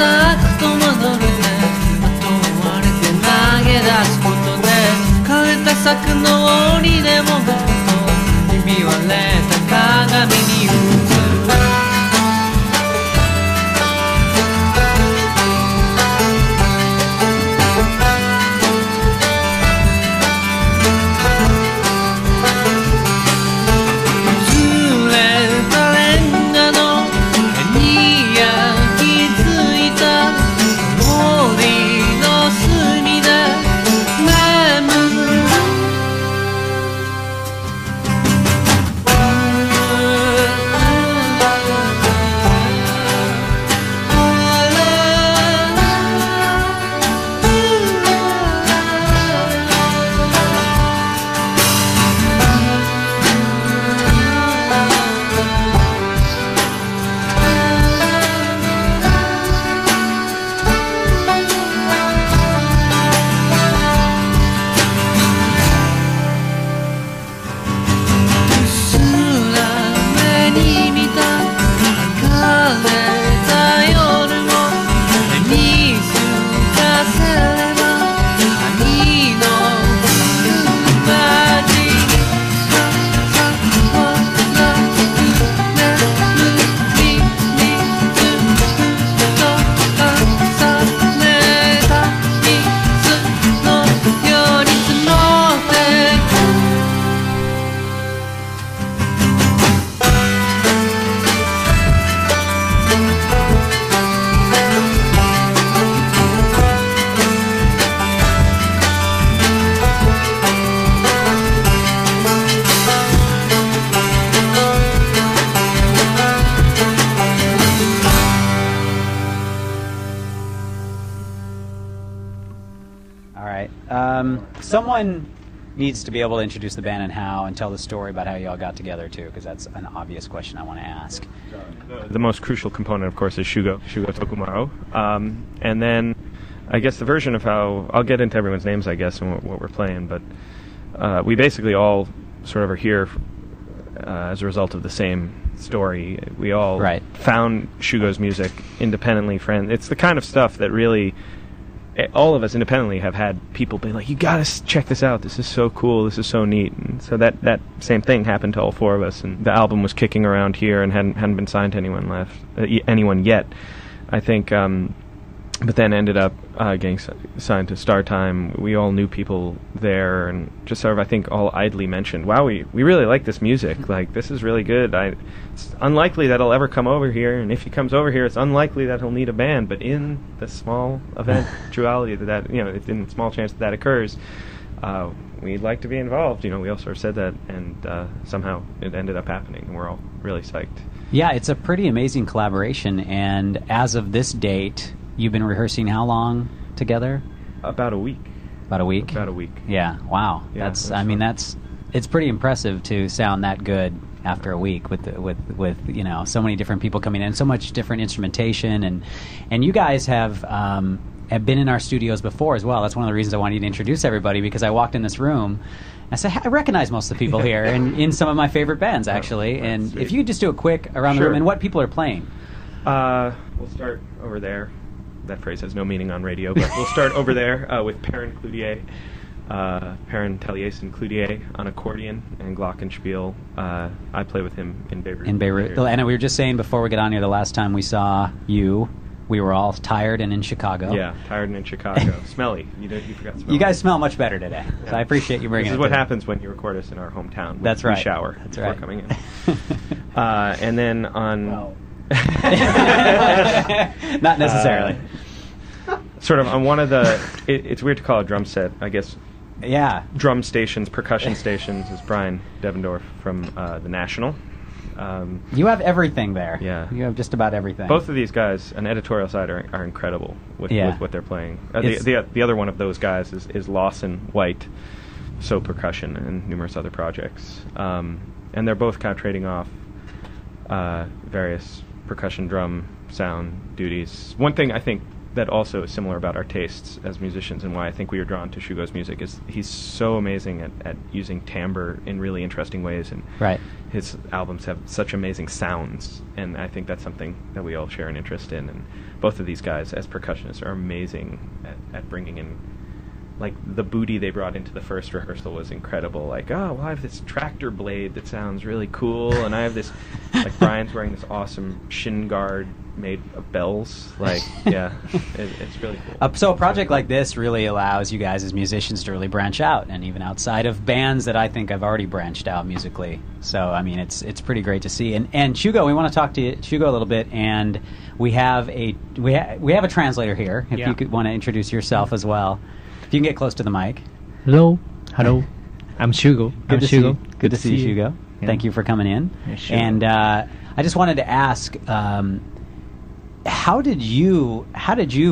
た立つと戻るねあと割れて投げ出すことで枯れた柵の檻でもぐっとひび割れた鏡に映るSomeone needs to be able to introduce the band and tell the story about how you all got together too, because that's an obvious question I want to ask. The most crucial component, of course, is Shugo Tokumaru. And then I guess the version of how, I'll get into everyone's names, I guess, and what we're playing, but we basically all sort of are here as a result of the same story. We all found Shugo's music independently. It's the kind of stuff that really... all of us independently have had people be like, you gotta check this out, this is so cool, this is so neat. And so that same thing happened to all four of us, and the album was kicking around here and hadn't been signed to anyone yet, I think, but then ended up getting signed to Star Time. We all knew people there, and just sort of, I think, all idly mentioned, wow, we really like this music, like, this is really good. It's unlikely that he'll ever come over here, and if he comes over here, it's unlikely that he'll need a band, but in the small eventuality that, in the small chance that occurs, we'd like to be involved. We all sort of said that, and somehow it ended up happening, and we're all really psyched. Yeah, it's a pretty amazing collaboration, and as of this date, you've been rehearsing how long together? About a week. About a week? About a week. Yeah, wow. Yeah, it's pretty impressive to sound that good after a week with so many different people coming in, so much different instrumentation, and you guys have been in our studios before as well. That's one of the reasons I wanted you to introduce everybody, because I walked in this room and I said, I recognize most of the people here and in some of my favorite bands, actually. And if you could just do a quick around the room and what people are playing. We'll start over there. That phrase has no meaning on radio, but we'll start over there with Perrin Cloutier. Perrin Taliesin Cloutier on accordion and glockenspiel. I play with him in Beirut. In Beirut. And we were just saying before we got on here, the last time we saw you, we were all tired and in Chicago. Yeah, tired and in Chicago. Smelly. You forgot smelly. You guys smell much better today. Yeah. So I appreciate you bringing it. This is what happens when you record us in our hometown. That's right. We shower before coming in. And then on... Well. Not necessarily. Sort of on one of the... it's weird to call it a drum set, I guess. Yeah. Drum stations, percussion stations is Bryan Devendorf from the National. You have everything there. Yeah. You have just about everything. Both of these guys, on editorial side, are incredible with what they're playing. The other one of those guys is Lawson White, So Percussion, and numerous other projects. And they're both kind of trading off various percussion drum sound duties. One thing I think that also is similar about our tastes as musicians, and why I think we were drawn to Shugo's music, is he's so amazing at using timbre in really interesting ways, and Right. his albums have such amazing sounds, and I think that's something that we all share an interest in. And both of these guys as percussionists are amazing at bringing in, like, the booty they brought into the first rehearsal was incredible. Like, oh, well, I have this tractor blade that sounds really cool, and I have this, like, Bryan's wearing this awesome shin guard made of bells. Like, yeah, it's really cool. So a project like this really allows you guys as musicians to really branch out, and even outside of bands that I think I've already branched out musically. So, I mean, it's pretty great to see. And Shugo, we want to talk to you, Shugo, a little bit, and we have a translator here. If you could want to introduce yourself as well. If you can get close to the mic. Hello. I'm Shugo. Good to see you, Shugo. Yeah. Thank you for coming in. Yeah, sure. And I just wanted to ask, how did you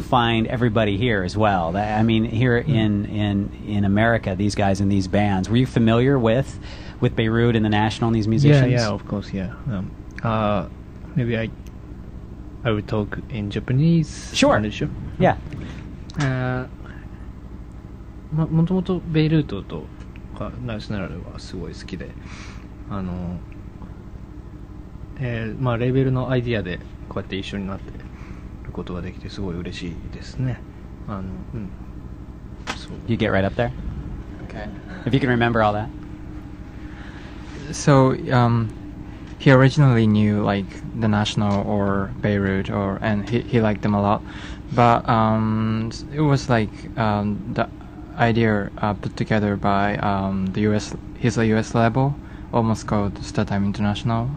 find everybody here as well? I mean, here in America, these guys in these bands, were you familiar with Beirut and the National and these musicians? Yeah, of course, yeah. Maybe I will talk in Japanese. Sure. Yeah. もともとベイルートとかナショナルはすごい好きで、まあレーベルのアイディアでこうやって一緒になってることができてすごい嬉しいですね。そう。 You get right up there. Okay. If you can remember all that. So he originally knew like the National or Beirut, and he liked them a lot, but it was like the idea put together by his US label, almost called StarTime International,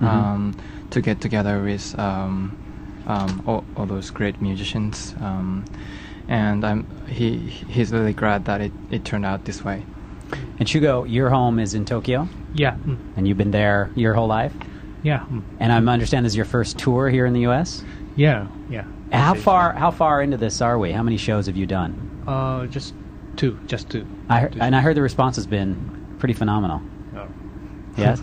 to get together with all those great musicians, and he's really glad that it turned out this way. And Shugo, your home is in Tokyo? Yeah. And you've been there your whole life? Yeah. And I understand this is your first tour here in the U.S.? Yeah. How far into this are we? How many shows have you done? Just two. And I heard the response has been pretty phenomenal. Oh. Yes?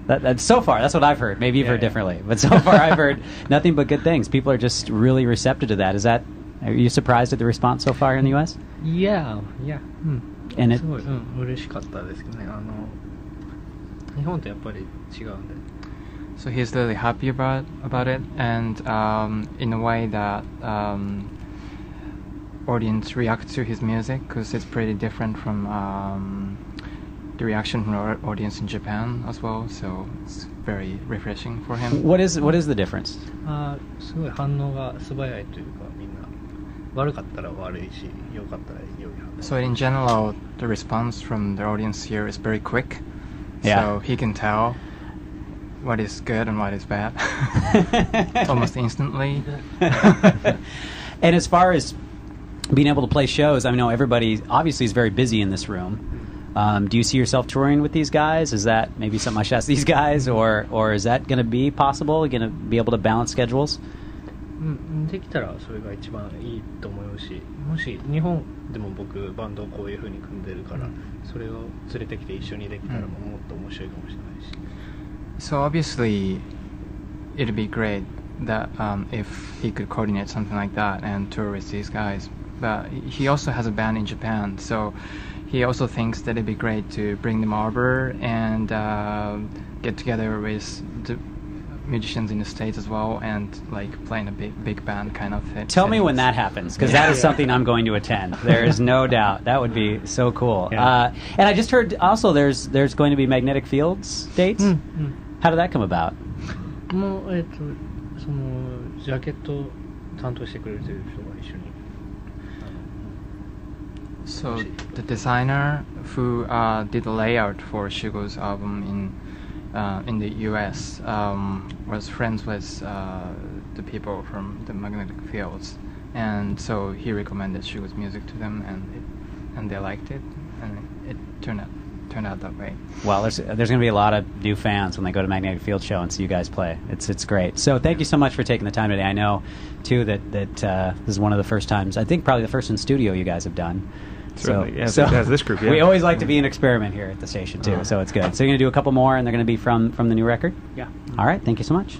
That's so far. That's what I've heard. Maybe you've heard differently, but so far I've heard nothing but good things. People are just really receptive to that. Are you surprised at the response so far in the U.S.? Yeah. And it, すごい、嬉しかったですけどね。日本とやっぱり違うんで。 So he's really happy about it, and in a way that audience react to his music, because it's pretty different from the reaction from our audience in Japan as well. So it's very refreshing for him. what is the difference? すごい反応が素早いというか、みんな悪かったら悪いし、良かったら良い。 So in general, the response from the audience here is very quick. Yeah. So he can tell what is good and what is bad almost instantly. And as far as being able to play shows, I know everybody obviously is very busy in this room. Do you see yourself touring with these guys? Is that maybe something I should ask these guys, or is that going to be possible? Going to be able to balance schedules? できたらそれが一番いいと思うし、もし日本でも僕バンドをこういう風に組んでるから、それを連れてきて一緒にできたらもっと面白いかもしれないし。 So obviously, it'd be great that if he could coordinate something like that and tour with these guys. But he also has a band in Japan, so he also thinks that it'd be great to bring them over and get together with the musicians in the States as well, and like play in a big band kind of thing. Tell me when that happens, because that is something I'm going to attend. There is no doubt. That would be so cool. Yeah. And I just heard also there's going to be magnetic fields dates. How did that come about? もうそのジャケットを担当してくれてる人が一緒に。 So the designer who did the layout for Shugo's album in the US was friends with the people from the magnetic fields, and so he recommended Shugo's music to them, and they liked it, and it turned out that way. Well, there's going to be a lot of new fans when they go to Magnetic Field Show and see you guys play. It's great. So thank you so much for taking the time today. I know too that this is one of the first times, I think probably the first in studio you guys have done. Certainly, as this group, yeah. We always like to be an experiment here at the station too, so it's good. So you're going to do a couple more, and they're going to be from the new record? Yeah. All right, thank you so much.